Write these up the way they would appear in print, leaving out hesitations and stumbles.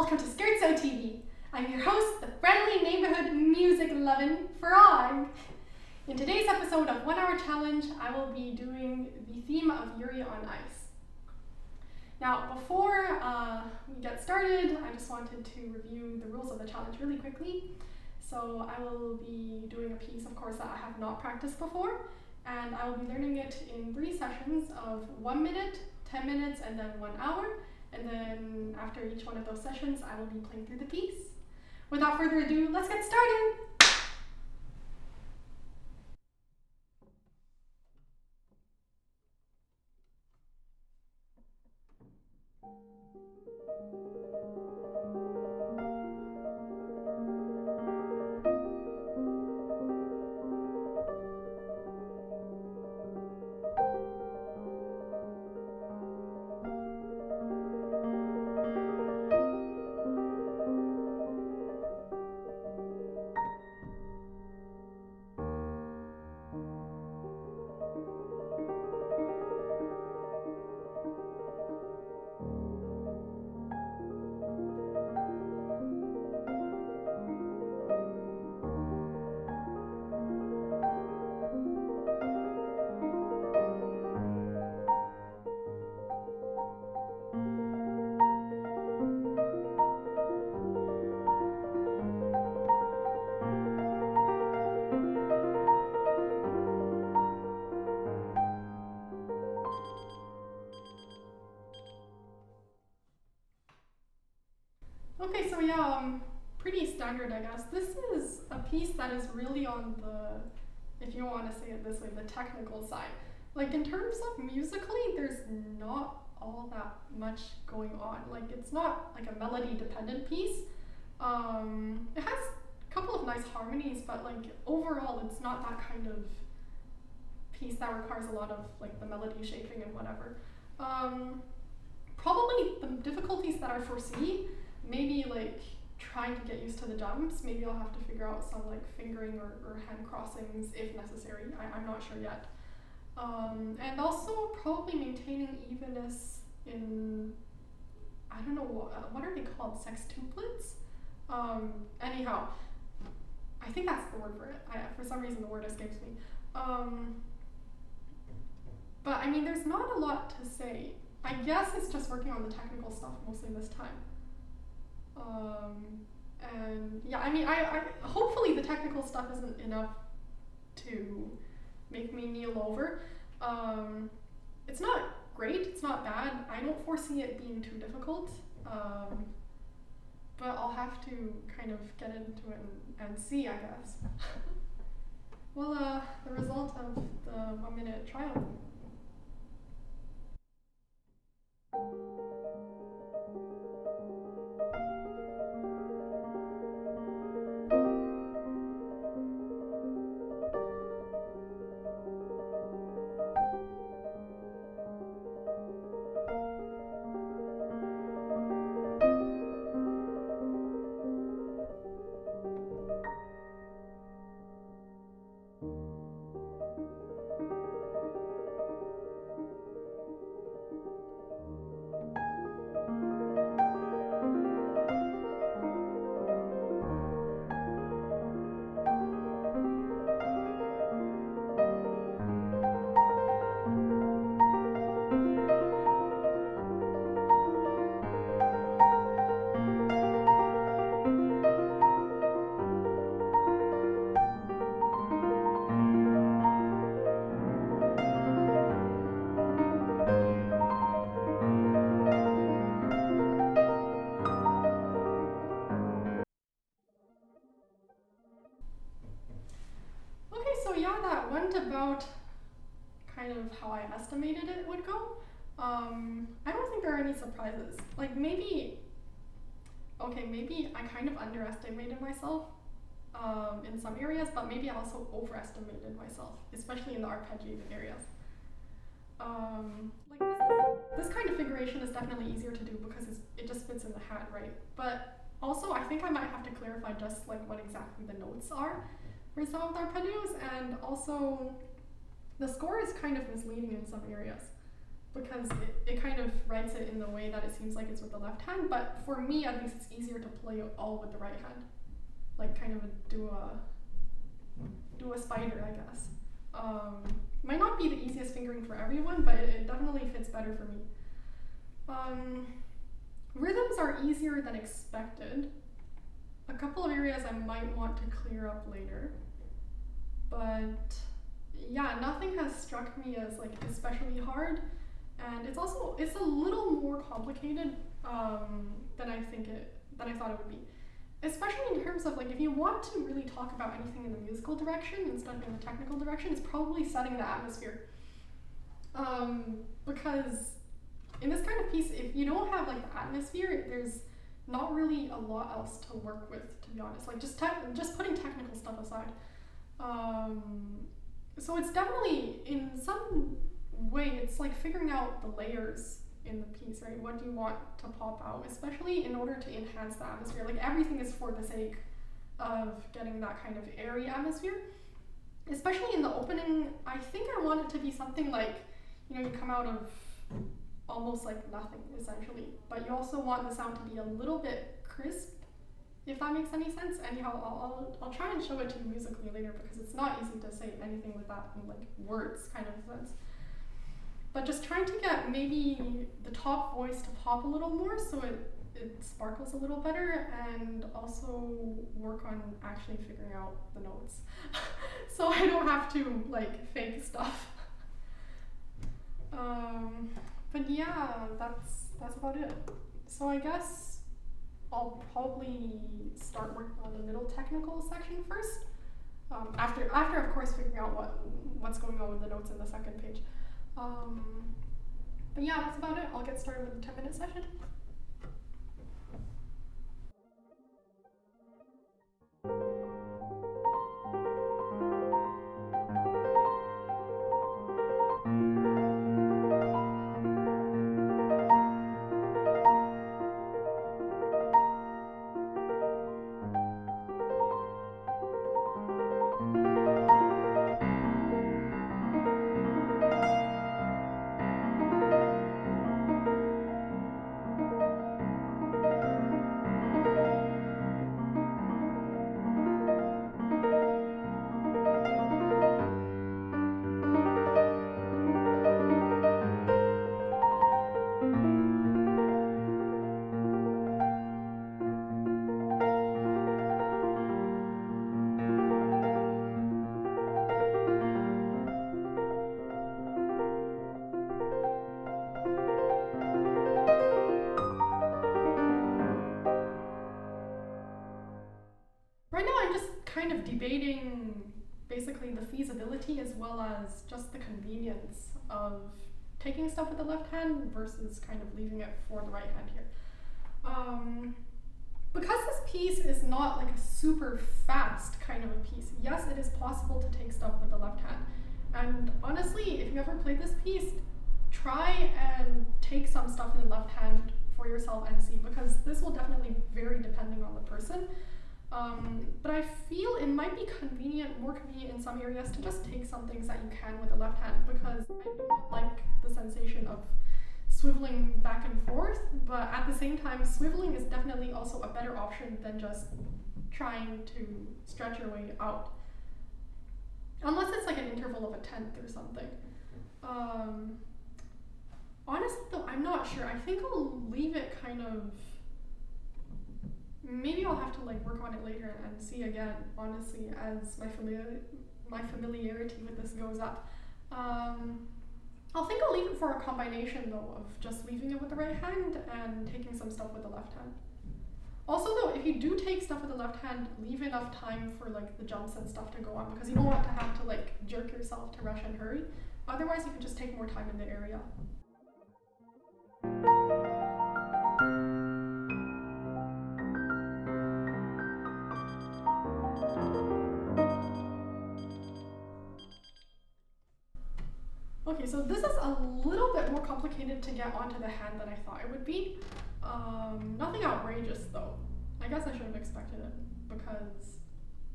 welcome to Skirts TV. I'm your host, the friendly neighborhood music-loving Frog. In today's episode of 1 Hour Challenge, I will be doing the theme of Yuri on Ice. Now, before we get started, I just wanted to review the rules of the challenge really quickly. So I will be doing a piece, of course, that I have not practiced before, and I will be learning it in 3 sessions of 1 minute, 10 minutes, and then 1 hour. And then after each one of those sessions, I will be playing through the piece. Without further ado, let's get started! Okay, so yeah, pretty standard, I guess. This is a piece that is really on the, if you want to say it this way, the technical side. Like, in terms of musically, there's not all that much going on. Like, it's not like a melody-dependent piece. It has a couple of nice harmonies, but like overall, it's not that kind of piece that requires a lot of like the melody shaping and whatever. Probably the difficulties that I foresee, maybe like trying to get used to the jumps. Maybe I'll have to figure out some like fingering or hand crossings if necessary. I'm not sure yet. And also probably maintaining evenness in, I don't know, what are they called? Sextuplets? Anyhow, I think that's the word for it. For some reason the word escapes me. But I mean, there's not a lot to say. I guess it's just working on the technical stuff mostly this time. And yeah, I mean, I hopefully the technical stuff isn't enough to make me kneel over. It's not great, it's not bad. I don't foresee it being too difficult. But I'll have to kind of get into it and see, I guess. Well, the result of the 1 minute trial. Yeah, that went about kind of how I estimated it would go. I don't think there are any surprises. Like maybe I kind of underestimated myself in some areas, but maybe I also overestimated myself, especially in the arpeggiated areas. Like this kind of figuration is definitely easier to do because it just fits in the hand, right? But also I think I might have to clarify just like what exactly the notes are for some of the arpeggios, and also the score is kind of misleading in some areas because it kind of writes it in the way that it seems like it's with the left hand, but for me at least it's easier to play all with the right hand. Like kind of do a spider, I guess. Might not be the easiest fingering for everyone, but it definitely fits better for me. Rhythms are easier than expected. A couple of areas I might want to clear up later, but yeah, nothing has struck me as like especially hard, and it's a little more complicated than I thought it would be. Especially in terms of like if you want to really talk about anything in the musical direction instead of in the technical direction, it's probably setting the atmosphere. Because in this kind of piece, if you don't have like the atmosphere, there's not really a lot else to work with, to be honest. Like just putting technical stuff aside. So it's definitely, in some way, it's like figuring out the layers in the piece, right? What do you want to pop out, especially in order to enhance the atmosphere? Like everything is for the sake of getting that kind of airy atmosphere. Especially in the opening, I think I want it to be something like, you come out of almost like nothing, essentially. But you also want the sound to be a little bit crisp, if that makes any sense. Anyhow, I'll try and show it to you musically later because it's not easy to say anything with that in like words kind of sense. But just trying to get maybe the top voice to pop a little more so it sparkles a little better, and also work on actually figuring out the notes so I don't have to like fake stuff. But yeah, that's about it. So I guess I'll probably start working on the middle technical section first. After of course figuring out what's going on with the notes in the second page. But yeah, that's about it. I'll get started with the 10-minute session. Right now I'm just kind of debating basically the feasibility as well as just the convenience of taking stuff with the left hand versus kind of leaving it for the right hand here. Because this piece is not like a super fast kind of a piece, yes, it is possible to take stuff with the left hand. And honestly, if you ever played this piece, try and take some stuff in the left hand for yourself and see, because this will definitely vary depending on the person. But I feel it might be more convenient in some areas to just take some things that you can with the left hand, because I do not like the sensation of swiveling back and forth, but at the same time, swiveling is definitely also a better option than just trying to stretch your way out. Unless it's like an interval of a tenth or something. Honestly though, I'm not sure. I think I'll leave it kind of... Maybe I'll have to like work on it later and see again, honestly, as my familiarity with this goes up. I'll think I'll leave it for a combination though of just leaving it with the right hand and taking some stuff with the left hand. Also though, if you do take stuff with the left hand, leave enough time for like the jumps and stuff to go on, because you don't want to have to like jerk yourself to rush and hurry. Otherwise you can just take more time in the area. Okay, so this is a little bit more complicated to get onto the hand than I thought it would be. Nothing outrageous though. I guess I should have expected it, because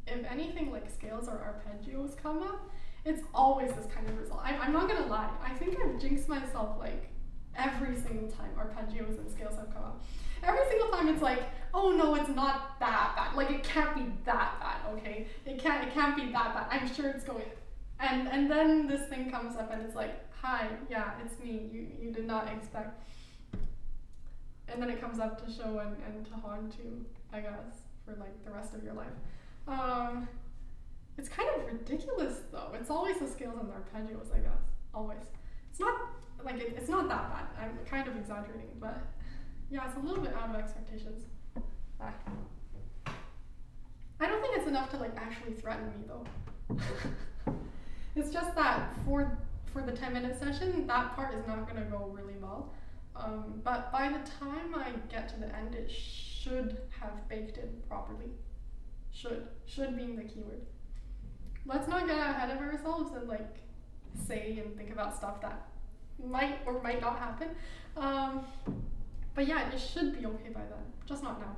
if anything like scales or arpeggios come up, it's always this kind of result. I'm not gonna lie, I think I've jinxed myself like Every single time arpeggios and scales have come up. Every single time it's like, oh no, it's not that bad. Like it can't be that bad, okay? It can't be that bad. I'm sure it's going. And then this thing comes up and it's like, hi, yeah, it's me. You did not expect. And then it comes up to show and to haunt you, I guess, for like the rest of your life. It's kind of ridiculous though. It's always the scales and the arpeggios, I guess. Always. It's not like it's not that bad. I'm kind of exaggerating, but yeah, it's a little bit out of expectations. I don't think it's enough to like actually threaten me though. It's just that for the 10-minute session, that part is not gonna go really well. But by the time I get to the end, it should have baked in properly. Should being the keyword. Let's not get ahead of ourselves and like say and think about stuff that might or might not happen. But yeah, it should be okay by then, just not now.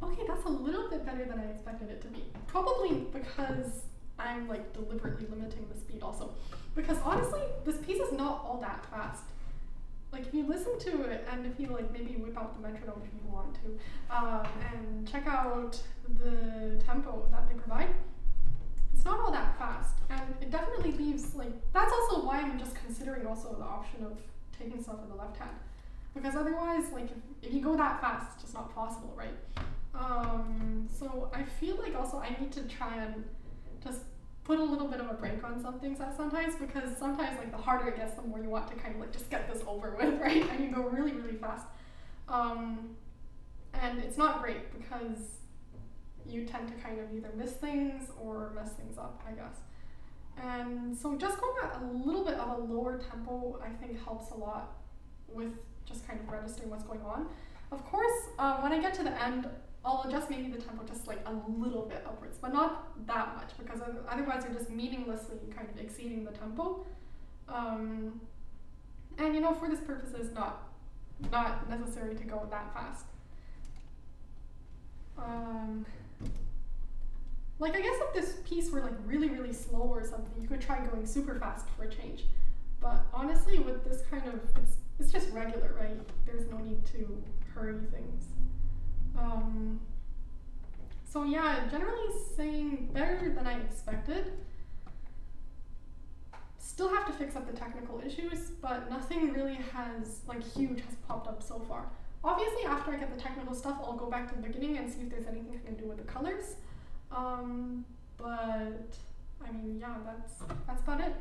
Okay, that's a little bit better than I expected it to be. Probably because I'm like deliberately limiting the speed also. Because honestly, this piece is not all that fast. Like if you listen to it and if you like maybe whip out the metronome if you want to, and check out the tempo that they provide, it's not all that fast. And it definitely leaves like, that's also why I'm just considering also the option of taking stuff in the left hand. Because otherwise, like if you go that fast, it's just not possible, right? So I feel like also I need to try and just put a little bit of a break on some things sometimes, because sometimes like the harder it gets, the more you want to kind of like just get this over with, right? And you go really, really fast. And it's not great because you tend to kind of either miss things or mess things up, I guess. And so just going at a little bit of a lower tempo, I think helps a lot with just kind of registering what's going on. Of course, when I get to the end, I'll adjust maybe the tempo just like a little bit upwards, but not that much, because otherwise you're just meaninglessly kind of exceeding the tempo. And you know, for this purpose, it's not necessary to go that fast. Like I guess if this piece were like really, really slow or something, you could try going super fast for a change. But honestly, with this kind of, it's just regular, right? There's no need to hurry things. So yeah, generally saying better than I expected. Still have to fix up the technical issues, but nothing really has, like huge has popped up so far. Obviously, after I get the technical stuff, I'll go back to the beginning and see if there's anything I can do with the colors. But I mean, yeah, that's about it.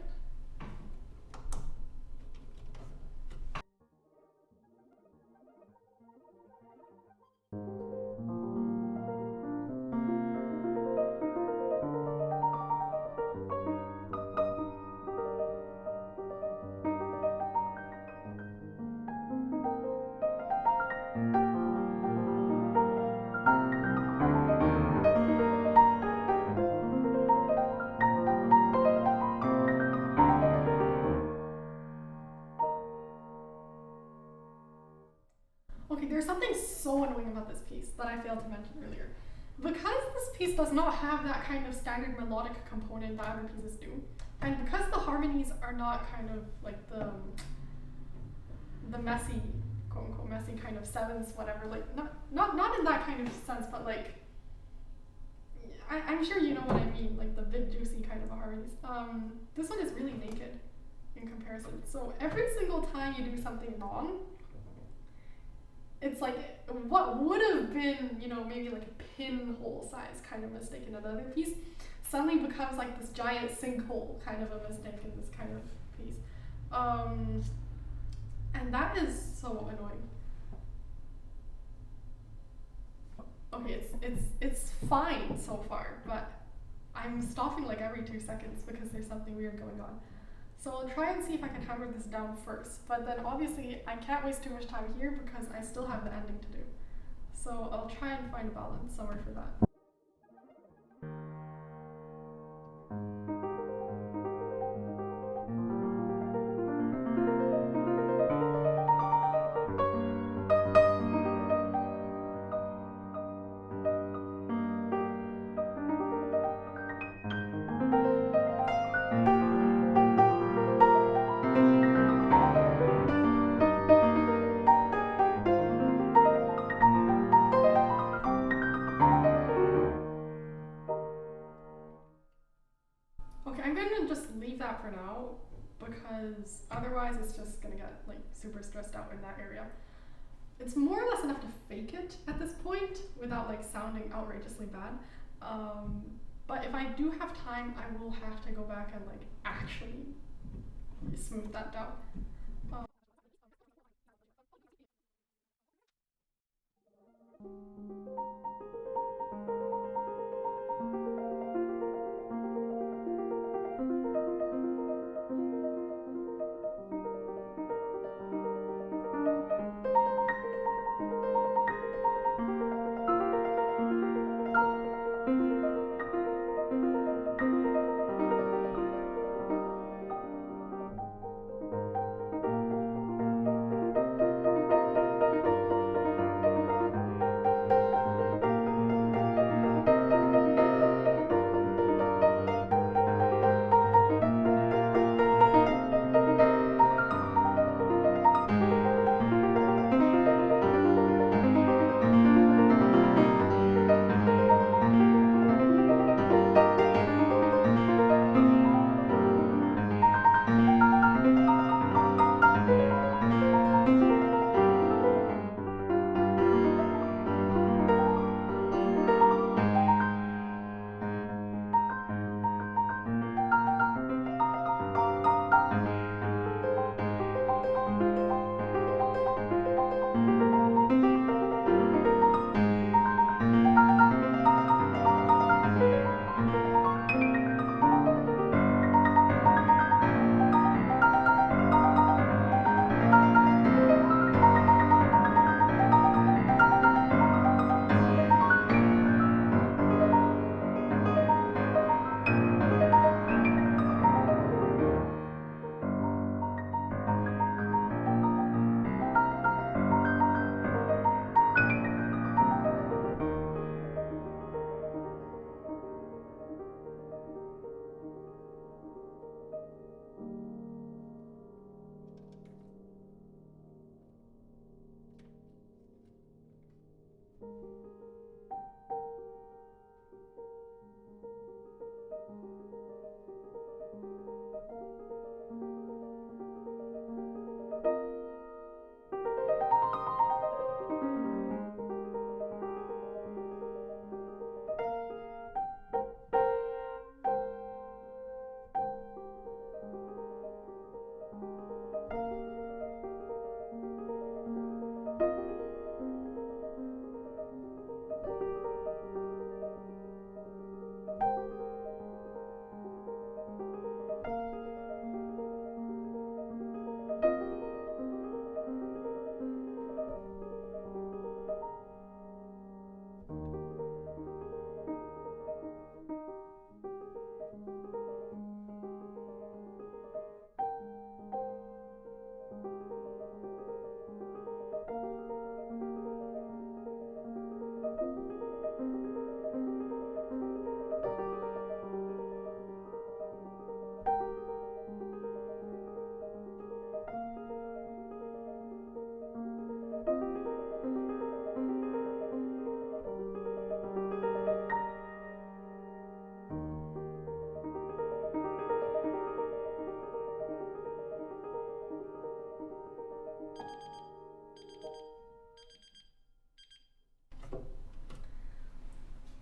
Okay, there's something so annoying about this piece that I failed to mention earlier. Because this piece does not have that kind of standard melodic component that other pieces do, and because the harmonies are not kind of like the messy, quote unquote messy kind of sevenths, whatever, like not in that kind of sense, but like I'm sure you know what I mean, like the big juicy kind of Harveys. This one is really naked in comparison. So every single time you do something wrong, it's like what would have been, maybe like a pinhole size kind of mistake in another piece suddenly becomes like this giant sinkhole kind of a mistake in this kind of piece. And that is so annoying. Okay, it's fine so far, but I'm stopping like every 2 seconds because there's something weird going on. So I'll try and see if I can hammer this down first, but then obviously I can't waste too much time here because I still have the ending to do. So I'll try and find a balance somewhere for that. Okay, I'm gonna just leave that for now because otherwise it's just gonna get like super stressed out in that area. It's more or less enough to fake it at this point without like sounding outrageously bad. But if I do have time, I will have to go back and like actually smooth that down.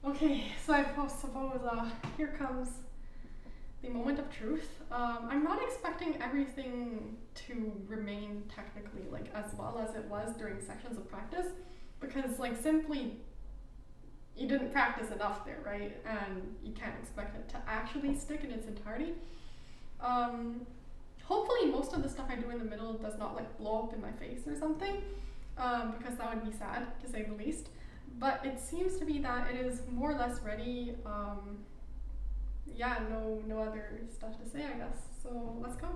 Okay, so I suppose here comes the moment of truth. I'm not expecting everything to remain technically like as well as it was during sections of practice, because like simply you didn't practice enough there, right? And you can't expect it to actually stick in its entirety. Hopefully most of the stuff I do in the middle does not like blow up in my face or something, because that would be sad to say the least. But it seems to be that it is more or less ready. Yeah, no other stuff to say, I guess. So let's go.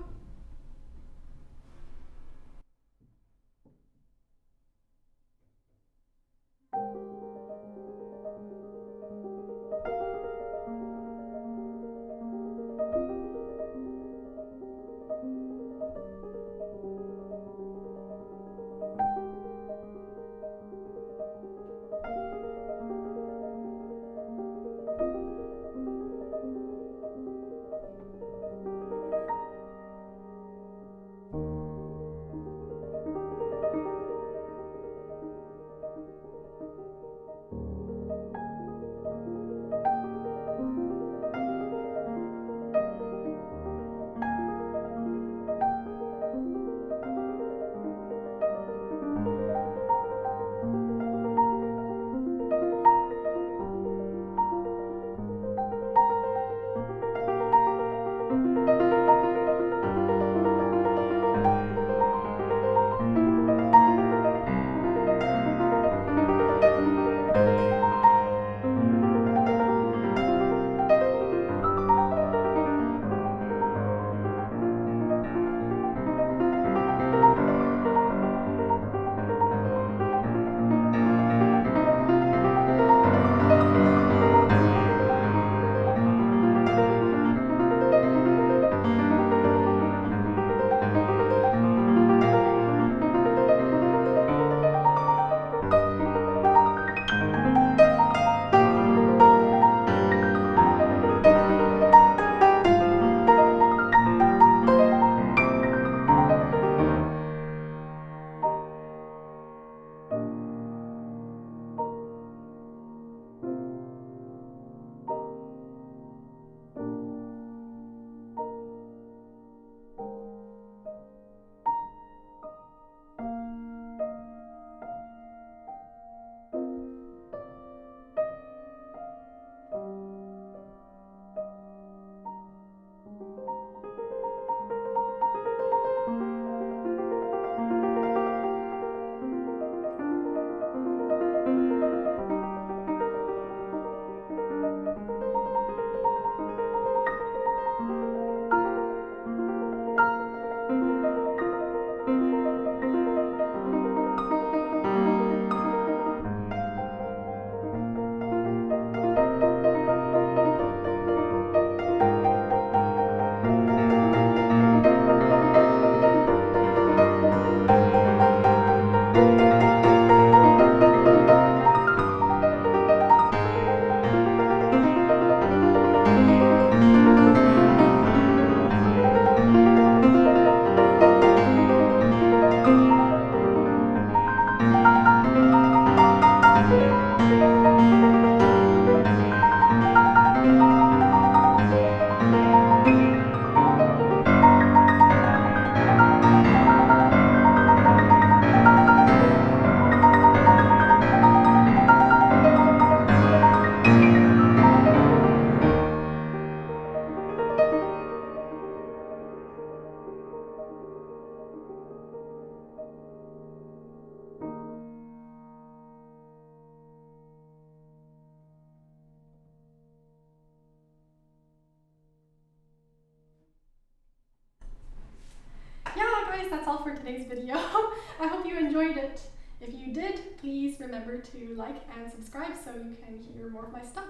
Yeah, guys, that's all for today's video. I hope you enjoyed it. If you did, please remember to like and subscribe so you can hear more of my stuff.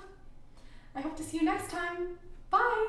I hope to see you next time. Bye!